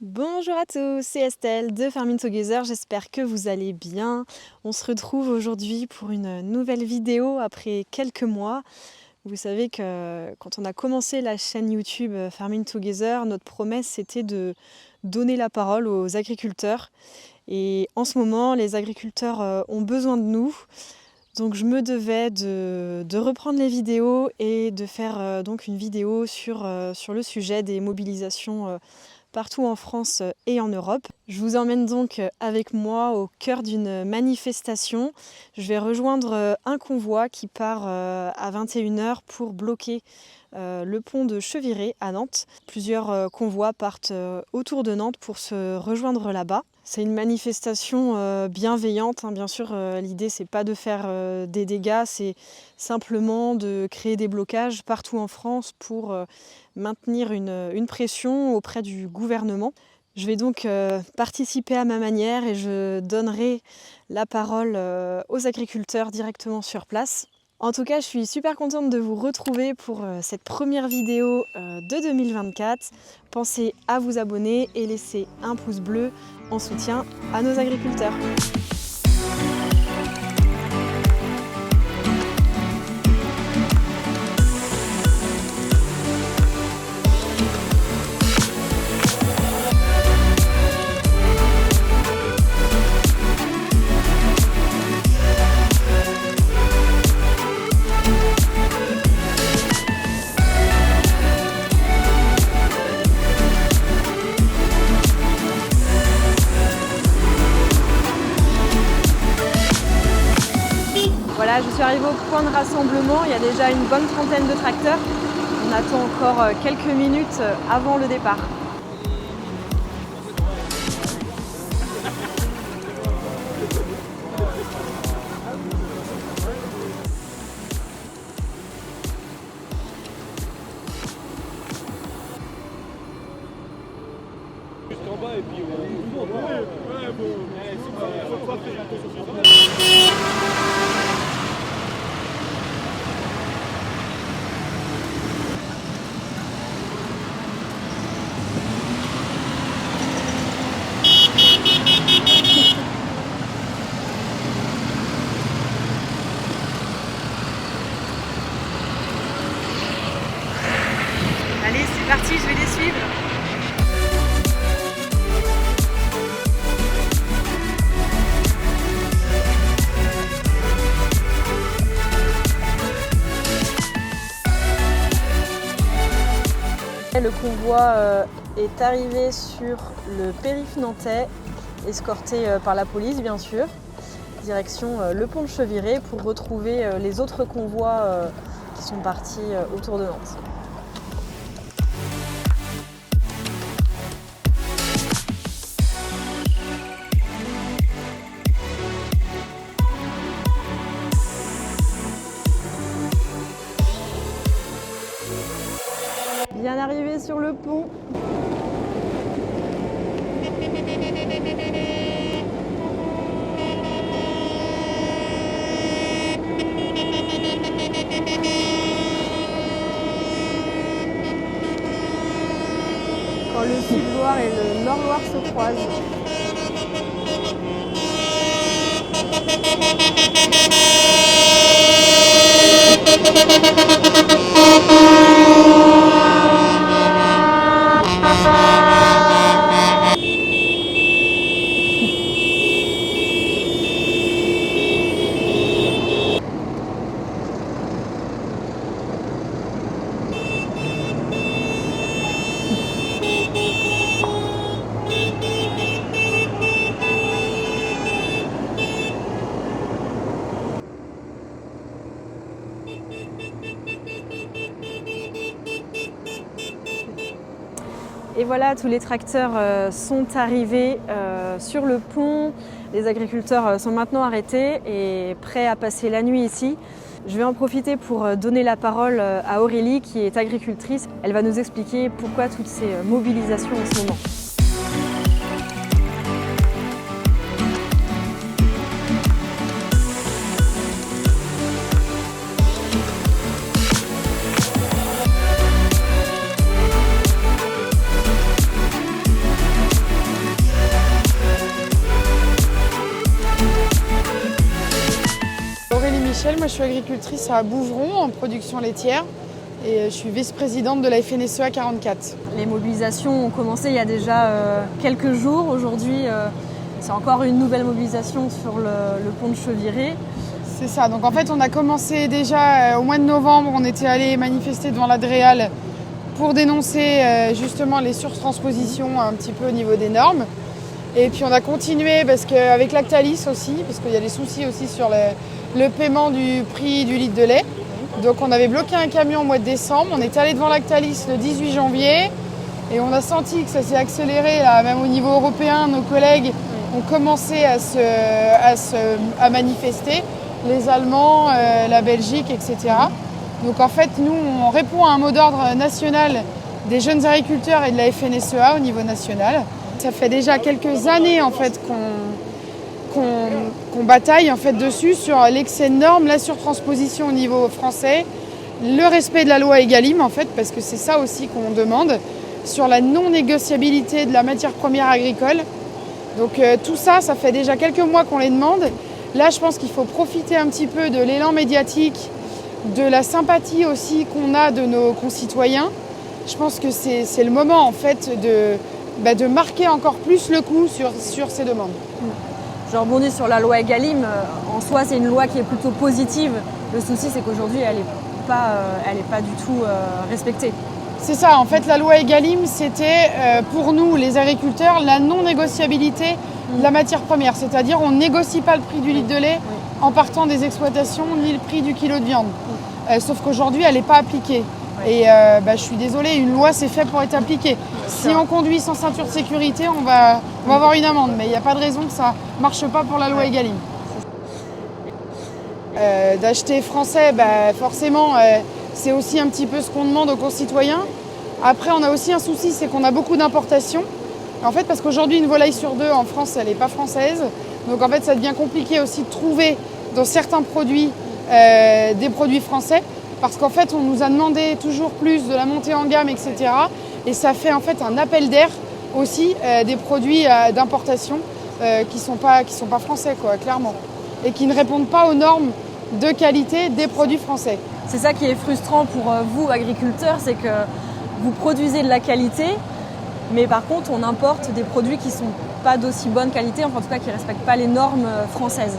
Bonjour à tous, c'est Estelle de Farming Together, j'espère que vous allez bien. On se retrouve aujourd'hui pour une nouvelle vidéo après quelques mois. Vous savez que quand on a commencé la chaîne YouTube Farming Together, notre promesse c'était de donner la parole aux agriculteurs. Et en ce moment, les agriculteurs ont besoin de nous. Donc je me devais de reprendre les vidéos et de faire donc une vidéo sur le sujet des mobilisations partout en France et en Europe. Je vous emmène donc avec moi au cœur d'une manifestation. Je vais rejoindre un convoi qui part à 21h pour bloquer le pont de Cheviré à Nantes. Plusieurs convois partent autour de Nantes pour se rejoindre là-bas. C'est une manifestation bienveillante, hein. Bien sûr, l'idée c'est pas de faire des dégâts, c'est simplement de créer des blocages partout en France pour maintenir une pression auprès du gouvernement. Je vais donc participer à ma manière et je donnerai la parole aux agriculteurs directement sur place. En tout cas, je suis super contente de vous retrouver pour cette première vidéo de 2024. Pensez à vous abonner et laisser un pouce bleu en soutien à nos agriculteurs. Voilà, je suis arrivée au point de rassemblement, il y a déjà une bonne trentaine de tracteurs. On attend encore quelques minutes avant le départ. En bas et puis Allez, c'est parti, je vais les suivre. Le convoi est arrivé sur le périph' nantais, escorté par la police bien sûr, direction le pont de Cheviré pour retrouver les autres convois qui sont partis autour de Nantes. Bien arrivé sur le pont. Quand le Sud-Loire et le Nord-Loire se croisent. Et voilà, tous les tracteurs sont arrivés sur le pont. Les agriculteurs sont maintenant arrêtés et prêts à passer la nuit ici. Je vais en profiter pour donner la parole à Aurélie qui est agricultrice. Elle va nous expliquer pourquoi toutes ces mobilisations en ce moment. moi je suis agricultrice à Bouvron en production laitière et je suis vice-présidente de la FNSEA 44. Les mobilisations ont commencé il y a déjà quelques jours. Aujourd'hui, c'est encore une nouvelle mobilisation sur le pont de Cheviré. C'est ça, donc en fait on a commencé déjà au mois de novembre, on était allé manifester devant la DREAL pour dénoncer justement les surtranspositions un petit peu au niveau des normes. Et puis on a continué parce qu'avec Lactalis aussi, parce qu'il y a des soucis aussi sur le paiement du prix du litre de lait. Donc on avait bloqué un camion au mois de décembre, on est allé devant Lactalis le 18 janvier et on a senti que ça s'est accéléré, là, même au niveau européen, nos collègues ont commencé à manifester, les Allemands, la Belgique, etc. Donc en fait nous on répond à un mot d'ordre national des jeunes agriculteurs et de la FNSEA au niveau national. Ça fait déjà quelques années en fait qu'on bataille en fait dessus sur l'excès de normes, la surtransposition au niveau français, le respect de la loi Egalim en fait, parce que c'est ça aussi qu'on demande, sur la non-négociabilité de la matière première agricole. Donc tout ça, ça fait déjà quelques mois qu'on les demande. Là, je pense qu'il faut profiter un petit peu de l'élan médiatique, de la sympathie aussi qu'on a de nos concitoyens. Je pense que c'est le moment en fait de marquer encore plus le coup sur ces demandes. Je rebondis sur la loi Egalim. En soi, c'est une loi qui est plutôt positive. Le souci, c'est qu'aujourd'hui, elle n'est pas du tout respectée. C'est ça, en fait, la loi Egalim, c'était pour nous, les agriculteurs, la non-négociabilité de la matière première. C'est-à-dire, on ne négocie pas le prix du litre de lait en partant des exploitations, ni le prix du kilo de viande. Sauf qu'aujourd'hui, elle n'est pas appliquée. Et je suis désolée, une loi c'est fait pour être appliquée. Si on conduit sans ceinture de sécurité, on va avoir une amende. Mais il n'y a pas de raison que ça ne marche pas pour la loi Egalim. D'acheter français, forcément, c'est aussi un petit peu ce qu'on demande aux concitoyens. Après, on a aussi un souci, c'est qu'on a beaucoup d'importations. En fait, parce qu'aujourd'hui, une volaille sur deux en France, elle n'est pas française. Donc en fait, ça devient compliqué aussi de trouver dans certains produits des produits français. Parce qu'en fait, on nous a demandé toujours plus de la montée en gamme, etc. Et ça fait en fait un appel d'air aussi des produits d'importation qui sont pas français, quoi, clairement. Et qui ne répondent pas aux normes de qualité des produits français. C'est ça qui est frustrant pour vous, agriculteurs, c'est que vous produisez de la qualité, mais par contre, on importe des produits qui ne sont pas d'aussi bonne qualité, enfin en tout cas qui ne respectent pas les normes françaises.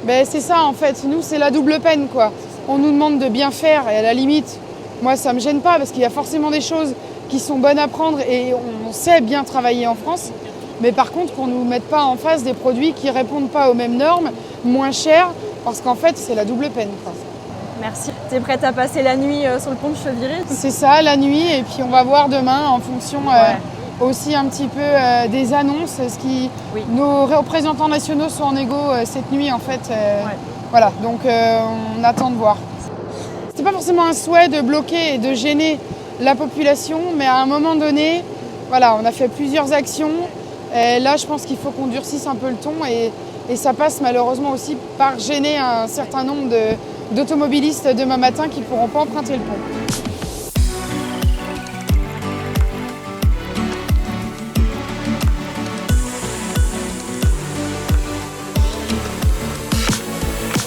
C'est ça, en fait. Nous, c'est la double peine, quoi. On nous demande de bien faire et à la limite, moi ça me gêne pas parce qu'il y a forcément des choses qui sont bonnes à prendre et on sait bien travailler en France. Mais par contre qu'on ne nous mette pas en face des produits qui ne répondent pas aux mêmes normes, moins chers, parce qu'en fait c'est la double peine, quoi. Merci. Tu es prête à passer la nuit sur le pont de Cheviré ? C'est ça, la nuit, et puis on va voir demain en fonction aussi un petit peu des annonces. Nos représentants nationaux sont en égo cette nuit en fait. Voilà, donc on attend de voir. C'était pas forcément un souhait de bloquer et de gêner la population, mais à un moment donné, voilà, on a fait plusieurs actions. Et là, je pense qu'il faut qu'on durcisse un peu le ton et ça passe malheureusement aussi par gêner un certain nombre d'automobilistes demain matin qui ne pourront pas emprunter le pont.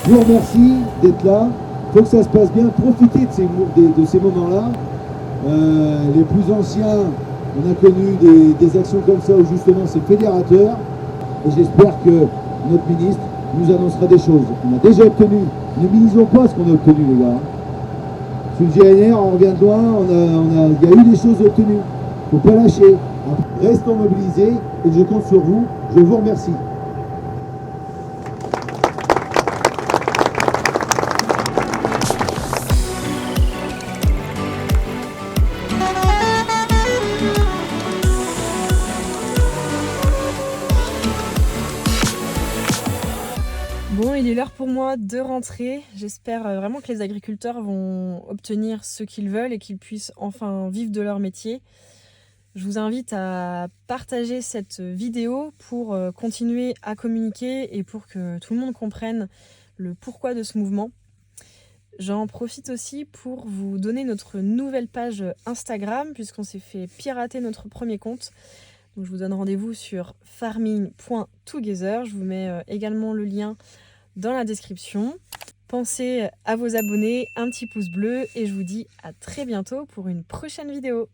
Je vous remercie d'être là. Il faut que ça se passe bien. Profitez de ces moments-là. Les plus anciens, on a connu des actions comme ça où justement c'est fédérateur. Et j'espère que notre ministre nous annoncera des choses. On a déjà obtenu. Ne minimisons pas ce qu'on a obtenu, les gars. Sur le GNR, on revient de loin. Il y a eu des choses obtenues. Il ne faut pas lâcher. Restons mobilisés et je compte sur vous. Je vous remercie. Bon, il est l'heure pour moi de rentrer. J'espère vraiment que les agriculteurs vont obtenir ce qu'ils veulent et qu'ils puissent enfin vivre de leur métier. Je vous invite à partager cette vidéo pour continuer à communiquer et pour que tout le monde comprenne le pourquoi de ce mouvement. J'en profite aussi pour vous donner notre nouvelle page Instagram puisqu'on s'est fait pirater notre premier compte. Donc je vous donne rendez-vous sur farming.together. Je vous mets également le lien dans la description. pensez à vos abonnés, un petit pouce bleu et je vous dis à très bientôt pour une prochaine vidéo.